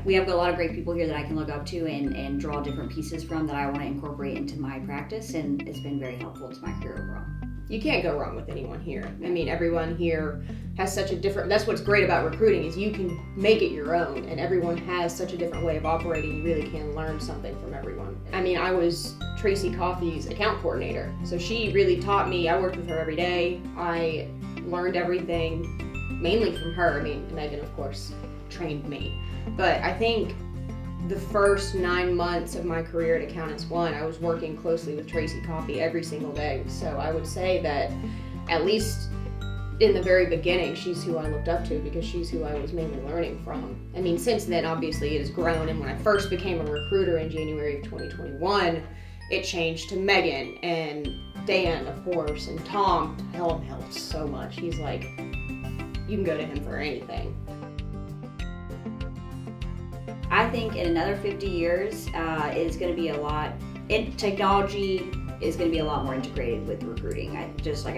We have a lot of great people here that I can look up to and draw different pieces from that I want to incorporate into my practice, and it's been very helpful to my career overall. You can't go wrong with anyone here. I mean, everyone here has such a different, that's what's great about recruiting, is you can make it your own, and everyone has such a different way of operating. You really can learn something from everyone. I mean, I was Tracy Coffey's account coordinator, so she really taught me. I worked with her every day. I learned everything mainly from her. I mean, Megan, of course, trained me. But I think the first 9 months of my career at Accountants One, I was working closely with Tracy Coffey every single day. So I would say that at least in the very beginning, she's who I looked up to, because she's who I was mainly learning from. I mean, since then, obviously, it has grown. And when I first became a recruiter in January of 2021, it changed to Megan and Dan, of course, and Tom. Helen helps so much. He's like, you can go to him for anything. I think in another 50 years, it's going to be technology is going to be a lot more integrated with recruiting. I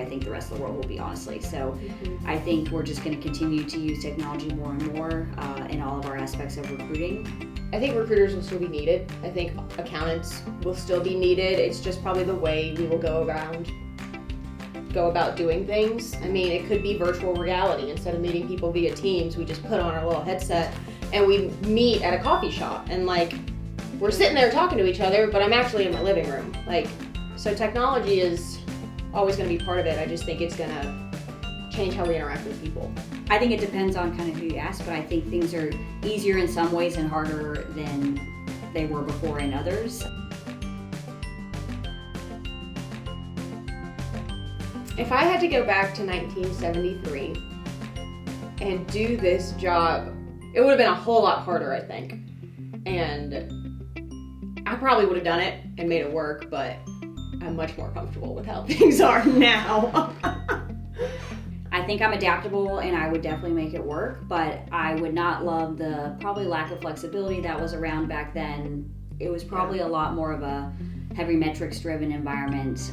think the rest of the world will be, honestly. So I think we're just going to continue to use technology more and more in all of our aspects of recruiting. I think recruiters will still be needed. I think accountants will still be needed. It's just probably the way we will go about doing things. I mean, it could be virtual reality. Instead of meeting people via Teams, we just put on our little headset and we meet at a coffee shop, and like we're sitting there talking to each other, but I'm actually in my living room. Like, so technology is always going to be part of it. I just think it's going to change how we interact with people. I think it depends on kind of who you ask, but I think things are easier in some ways and harder than they were before in others. If I had to go back to 1973 and do this job, it would have been a whole lot harder, I think. And I probably would have done it and made it work, but I'm much more comfortable with how things are now. I think I'm adaptable and I would definitely make it work, but I would not love the probably lack of flexibility that was around back then. It was probably a lot more of a heavy metrics driven environment.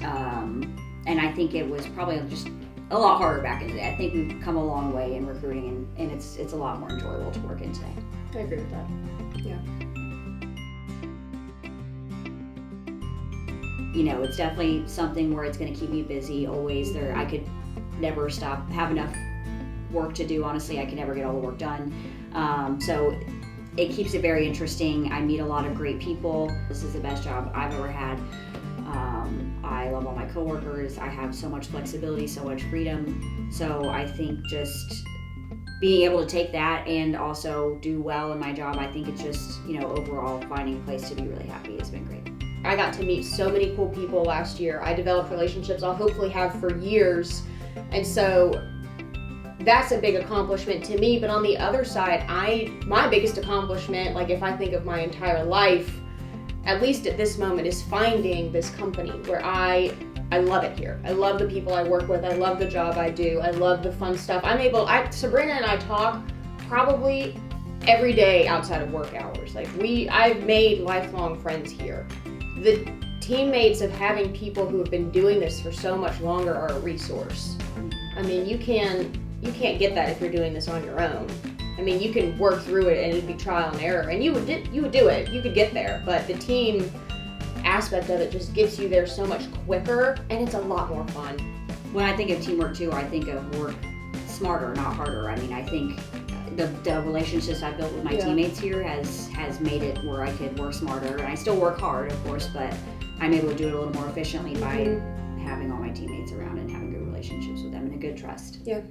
And I think it was probably just a lot harder back in the day. I think we've come a long way in recruiting, and it's a lot more enjoyable to work in today. I agree with that. Yeah. You know, it's definitely something where it's going to keep me busy always. I could never have enough work to do. Honestly, I could never get all the work done. So it keeps it very interesting. I meet a lot of great people. This is the best job I've ever had. I love all my coworkers. I have so much flexibility, so much freedom. So I think just being able to take that and also do well in my job, I think it's just, overall finding a place to be really happy has been great. I got to meet so many cool people last year. I developed relationships I'll hopefully have for years. And so that's a big accomplishment to me. But on the other side, my biggest accomplishment, like if I think of my entire life, at least at this moment, is finding this company where I love it here. I love the people I work with. I love the job I do. I love the fun stuff. Sabrina and I talk probably every day outside of work hours. Like I've made lifelong friends here. The teammates of having people who have been doing this for so much longer are a resource. I mean, you can't get that if you're doing this on your own. I mean, you can work through it and it'd be trial and error, and you would do it. You could get there, but the team aspect of it just gets you there so much quicker, and it's a lot more fun. When I think of teamwork too, I think of work smarter, not harder. I mean, I think the relationships I've built with my teammates here has made it where I could work smarter, and I still work hard, of course, but I'm able to do it a little more efficiently by having all my teammates around and having good relationships with them and a good trust. Yeah.